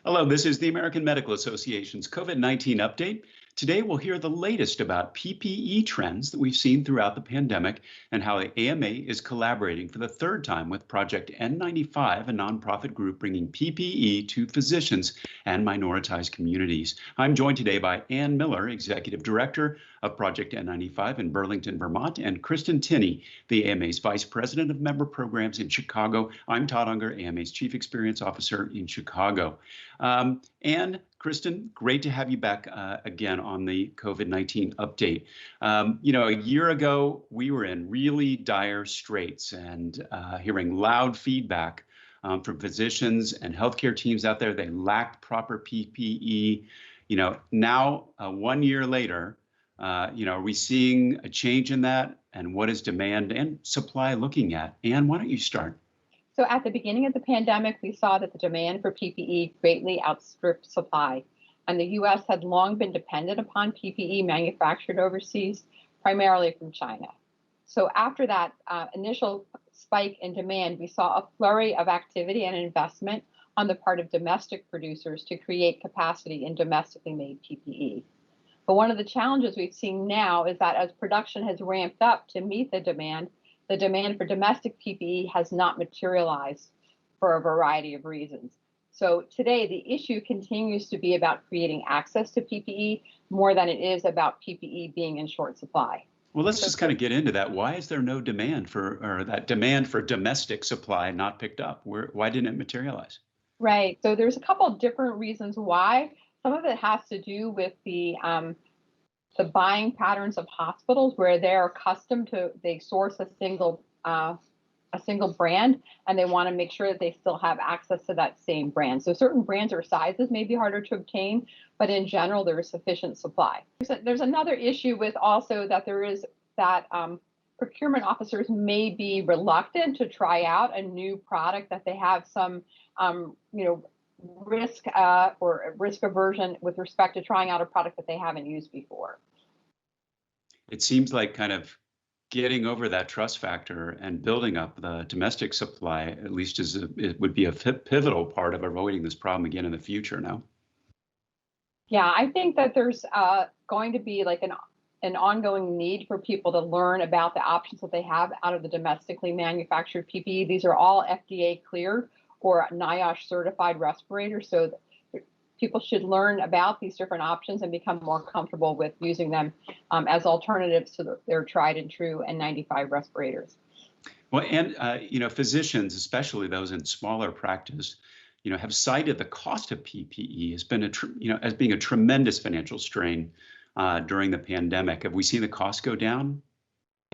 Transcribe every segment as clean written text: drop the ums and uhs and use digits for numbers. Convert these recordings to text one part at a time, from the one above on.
Hello, this is the American Medical Association's COVID-19 update. Today, we'll hear the latest about PPE trends that we've seen throughout the pandemic and how the AMA is collaborating for the third time with Project N95, a nonprofit group bringing PPE to physicians and minoritized communities. I'm joined today by Ann Miller, Executive Director of Project N95 in Burlington, Vermont, and Kristen Tinny, the AMA's Vice President of Member Programs in Chicago. I'm Todd Unger, AMA's Chief Experience Officer in Chicago. And Kristen, great to have you back again on the COVID-19 update. A year ago, we were in really dire straits and hearing loud feedback from physicians and healthcare teams out there. They lacked proper PPE. Now, 1 year later, are we seeing a change in that? And what is demand and supply looking at? Ann, why don't you start? So at the beginning of the pandemic, we saw that the demand for PPE greatly outstripped supply. And the U.S. had long been dependent upon PPE manufactured overseas, primarily from China. So after that initial spike in demand, we saw a flurry of activity and investment on the part of domestic producers to create capacity in domestically made PPE. But one of the challenges we've seen now is that as production has ramped up to meet the demand for domestic PPE has not materialized for a variety of reasons. So today, the issue continues to be about creating access to PPE more than it is about PPE being in short supply. Well, let's just kind of get into that. Why is there no demand or that demand for domestic supply not picked up? Why didn't it materialize? Right. So there's a couple of different reasons why. Some of it has to do with the buying patterns of hospitals where they're accustomed to, they source a single brand and they want to make sure that they still have access to that same brand. So certain brands or sizes may be harder to obtain, but in general, there is sufficient supply. There's another issue with also that there is that procurement officers may be reluctant to try out a new product that they have some, risk or risk aversion with respect to trying out a product that they haven't used before. It seems like kind of getting over that trust factor and building up the domestic supply, at least it would be a pivotal part of avoiding this problem again in the future now. Yeah, I think that there's going to be like an ongoing need for people to learn about the options that they have out of the domestically manufactured PPE. These are all FDA cleared or NIOSH certified respirators. So people should learn about these different options and become more comfortable with using them as alternatives to their tried and true N95 respirators. Well, and physicians, especially those in smaller practice, have cited the cost of PPE as being a tremendous financial strain during the pandemic. Have we seen the cost go down?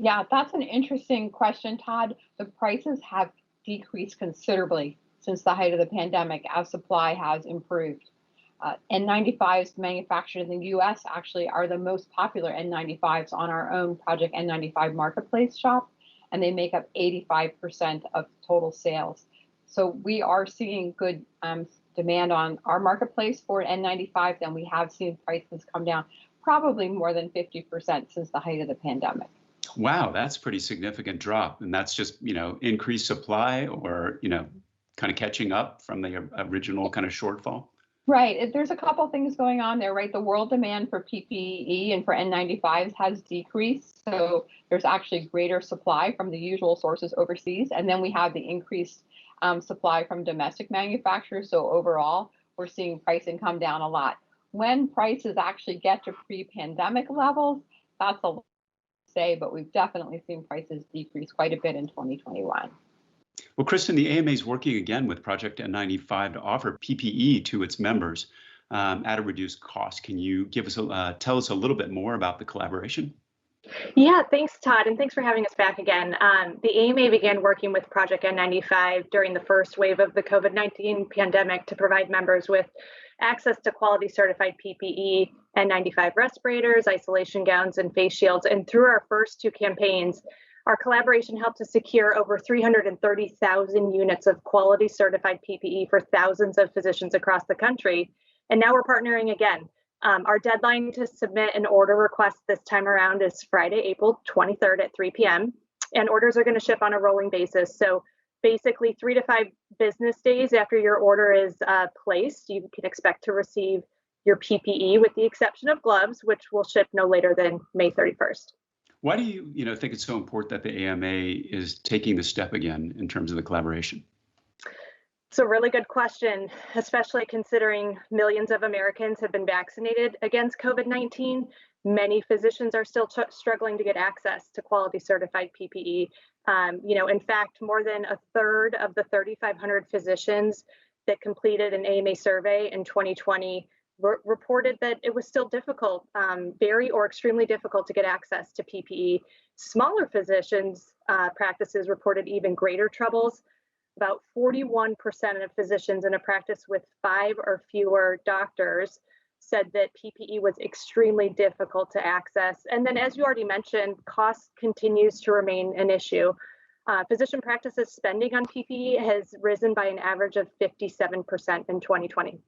Yeah, that's an interesting question, Todd. The prices have decreased considerably since the height of the pandemic as supply has improved. N95s manufactured in the U.S. actually are the most popular N95s on our own Project N95 marketplace shop, and they make up 85% of total sales. So we are seeing good demand on our marketplace for N95s, and we have seen prices come down probably more than 50% since the height of the pandemic. Wow, that's a pretty significant drop. And that's just, increased supply or, kind of catching up from the original kind of shortfall? Right. There's a couple things going on there, right? The world demand for PPE and for N95s has decreased. So there's actually greater supply from the usual sources overseas. And then we have the increased supply from domestic manufacturers. So overall, we're seeing pricing come down a lot. When prices actually get to pre-pandemic levels, that's a lot to say, but we've definitely seen prices decrease quite a bit in 2021. Well, Kristen, the AMA is working again with Project N95 to offer PPE to its members at a reduced cost. Can you tell us a little bit more about the collaboration? Yeah, thanks, Todd, and thanks for having us back again. The AMA began working with Project N95 during the first wave of the COVID-19 pandemic to provide members with access to quality certified PPE, N95 respirators, isolation gowns, and face shields. And through our first two campaigns, our collaboration helped to secure over 330,000 units of quality certified PPE for thousands of physicians across the country. And now we're partnering again. Our deadline to submit an order request this time around is Friday, April 23rd at 3 p.m. And orders are going to ship on a rolling basis. So basically 3 to 5 business days after your order is placed, you can expect to receive your PPE, with the exception of gloves, which will ship no later than May 31st. Why do you think it's so important that the AMA is taking the step again in terms of the collaboration? It's a really good question, especially considering millions of Americans have been vaccinated against COVID-19. Many physicians are still struggling to get access to quality certified PPE. In fact, more than a third of the 3,500 physicians that completed an AMA survey in 2020 reported that it was still difficult, very or extremely difficult to get access to PPE. Smaller physicians practices reported even greater troubles. About 41% of physicians in a practice with 5 or fewer doctors said that PPE was extremely difficult to access. And then, as you already mentioned, cost continues to remain an issue. Physician practices spending on PPE has risen by an average of 57% in 2020.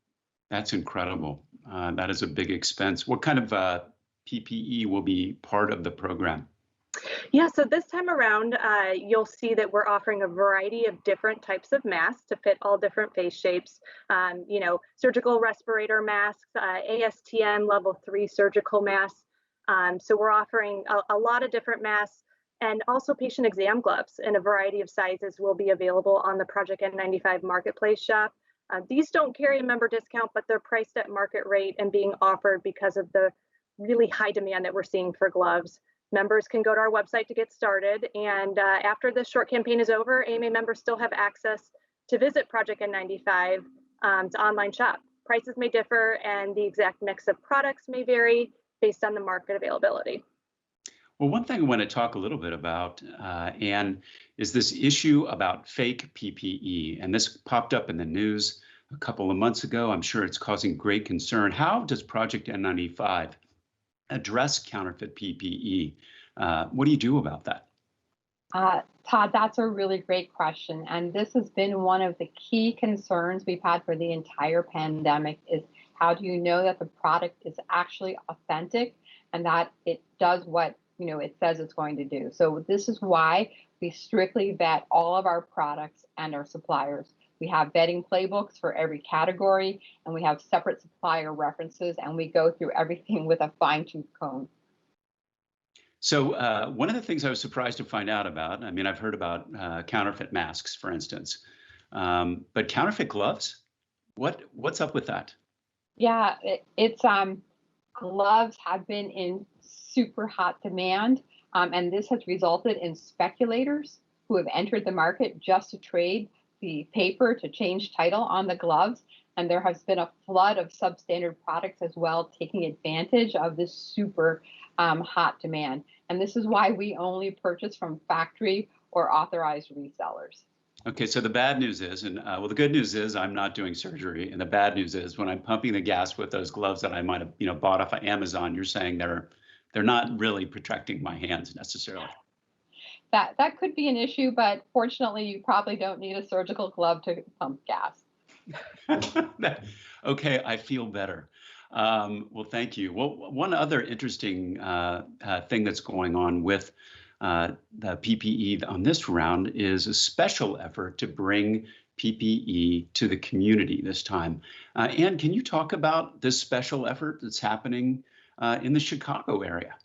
That's incredible. That is a big expense. What kind of PPE will be part of the program? Yeah, so this time around, you'll see that we're offering a variety of different types of masks to fit all different face shapes. Surgical respirator masks, ASTM level 3 surgical masks. So we're offering a lot of different masks, and also patient exam gloves in a variety of sizes will be available on the Project N95 marketplace shop. These don't carry a member discount, but they're priced at market rate and being offered because of the really high demand that we're seeing for gloves. Members can go to our website to get started, and after this short campaign is over, AMA members still have access to visit Project N95 to online shop. Prices may differ, and the exact mix of products may vary based on the market availability. Well, one thing I want to talk a little bit about, Anne, is this issue about fake PPE. And this popped up in the news a couple of months ago. I'm sure it's causing great concern. How does Project N95 address counterfeit PPE? What do you do about that? Todd, that's a really great question. And this has been one of the key concerns we've had for the entire pandemic is how do you know that the product is actually authentic and that it does what it says it's going to do. So this is why we strictly vet all of our products and our suppliers. We have vetting playbooks for every category, and we have separate supplier references, and we go through everything with a fine-tooth comb. So one of the things I was surprised to find out about, I mean, I've heard about counterfeit masks, for instance, but counterfeit gloves, what's up with that? Yeah, gloves have been in super hot demand, and this has resulted in speculators who have entered the market just to trade the paper to change title on the gloves. And there has been a flood of substandard products as well, taking advantage of this super hot demand. And this is why we only purchase from factory or authorized resellers. Okay, so the bad news is, and the good news is I'm not doing surgery, and the bad news is when I'm pumping the gas with those gloves that I might have bought off of Amazon, you're saying they're not really protecting my hands necessarily. That could be an issue, but fortunately, you probably don't need a surgical glove to pump gas. Okay, I feel better. Well, thank you. Well, one other interesting thing that's going on with the PPE on this round is a special effort to bring PPE to the community this time. Anne, can you talk about this special effort that's happening in the Chicago area?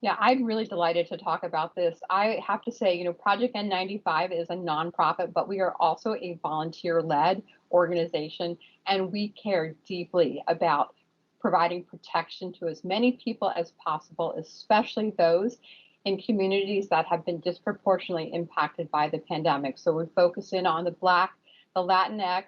Yeah, I'm really delighted to talk about this. I have to say, Project N95 is a nonprofit, but we are also a volunteer-led organization, and we care deeply about providing protection to as many people as possible, especially those in communities that have been disproportionately impacted by the pandemic. So we focus in on the Black, the Latinx,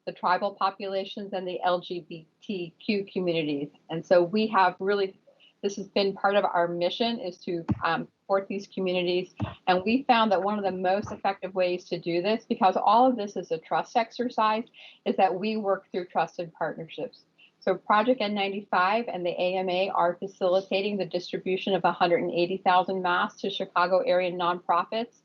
the tribal populations, and the LGBTQ communities. And so we have really, this has been part of our mission is to support these communities. And we found that one of the most effective ways to do this, because all of this is a trust exercise, is that we work through trusted partnerships. So Project N95 and the AMA are facilitating the distribution of 180,000 masks to Chicago area nonprofits.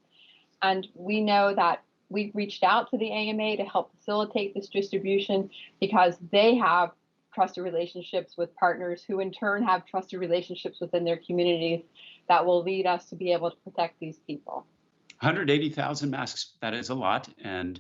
And we know that we've reached out to the AMA to help facilitate this distribution because they have trusted relationships with partners who in turn have trusted relationships within their communities that will lead us to be able to protect these people. 180,000 masks, that is a lot. And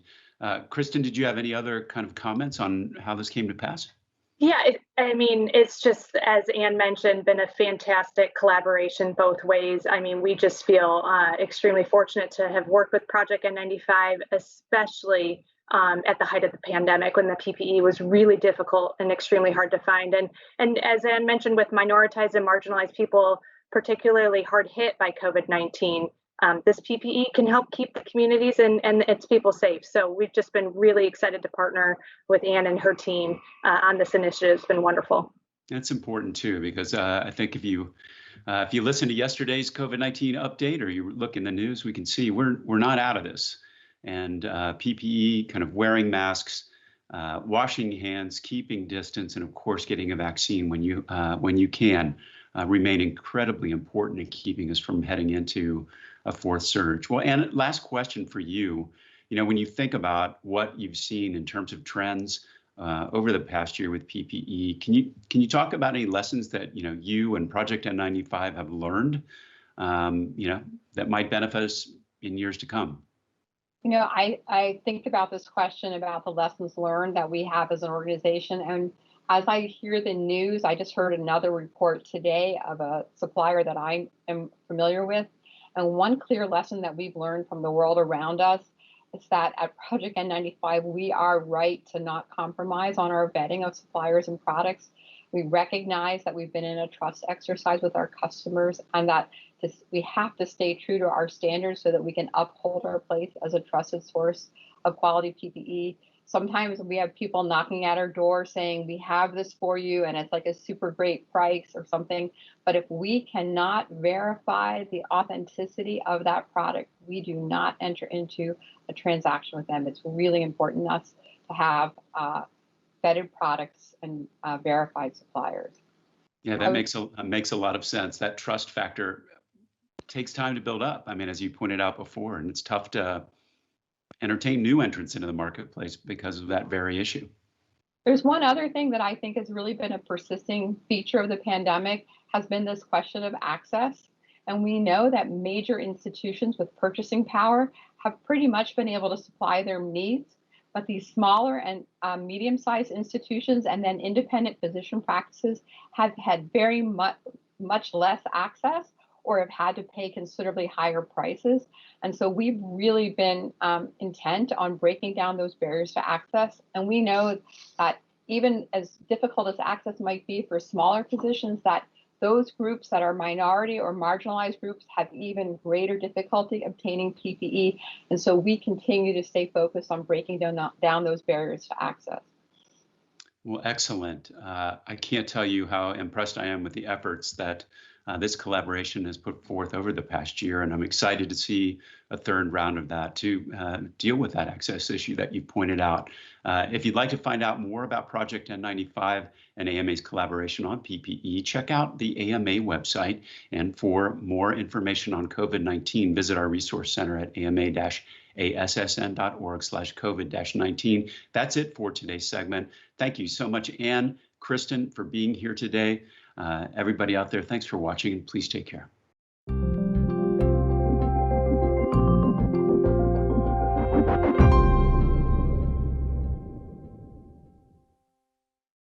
Kristen, did you have any other kind of comments on how this came to pass? Yeah, I mean, it's just, as Anne mentioned, been a fantastic collaboration both ways. I mean, we just feel extremely fortunate to have worked with Project N95, especially at the height of the pandemic when the PPE was really difficult and extremely hard to find. And as Anne mentioned, with minoritized and marginalized people, particularly hard hit by COVID-19, this PPE can help keep the communities and its people safe. So we've just been really excited to partner with Anne and her team on this initiative. It's been wonderful. That's important too, because I think if you listen to yesterday's COVID-19 update or you look in the news, we can see we're not out of this. And PPE, kind of wearing masks, washing hands, keeping distance, and of course getting a vaccine when you can remain incredibly important in keeping us from heading into a fourth surge. Well, and last question for you. You know, when you think about what you've seen in terms of trends over the past year with PPE, can you talk about any lessons that you and Project N95 have learned, that might benefit us in years to come? I think about this question about the lessons learned that we have as an organization. And as I hear the news, I just heard another report today of a supplier that I am familiar with. And one clear lesson that we've learned from the world around us is that at Project N95, we are right to not compromise on our vetting of suppliers and products. We recognize that we've been in a trust exercise with our customers and that we have to stay true to our standards so that we can uphold our place as a trusted source of quality PPE. Sometimes we have people knocking at our door saying, we have this for you, and it's like a super great price or something. But if we cannot verify the authenticity of that product, we do not enter into a transaction with them. It's really important to us to have vetted products and verified suppliers. Yeah, that makes a lot of sense. That trust factor takes time to build up. I mean, as you pointed out before, and it's tough to entertain new entrants into the marketplace because of that very issue. There's one other thing that I think has really been a persisting feature of the pandemic has been this question of access. And we know that major institutions with purchasing power have pretty much been able to supply their needs, but these smaller and medium-sized institutions and then independent physician practices have had very much less access or have had to pay considerably higher prices. And so we've really been intent on breaking down those barriers to access. And we know that even as difficult as access might be for smaller physicians, that those groups that are minority or marginalized groups have even greater difficulty obtaining PPE. And so we continue to stay focused on breaking down those barriers to access. Well, excellent. I can't tell you how impressed I am with the efforts that this collaboration has put forth over the past year, and I'm excited to see a third round of that to deal with that access issue that you pointed out. If you'd like to find out more about Project N95 and AMA's collaboration on PPE, check out the AMA website. And for more information on COVID-19, visit our resource center at ama-assn.org/COVID-19. That's it for today's segment. Thank you so much, Anne, Kristen, for being here today. Everybody out there, thanks for watching, and please take care.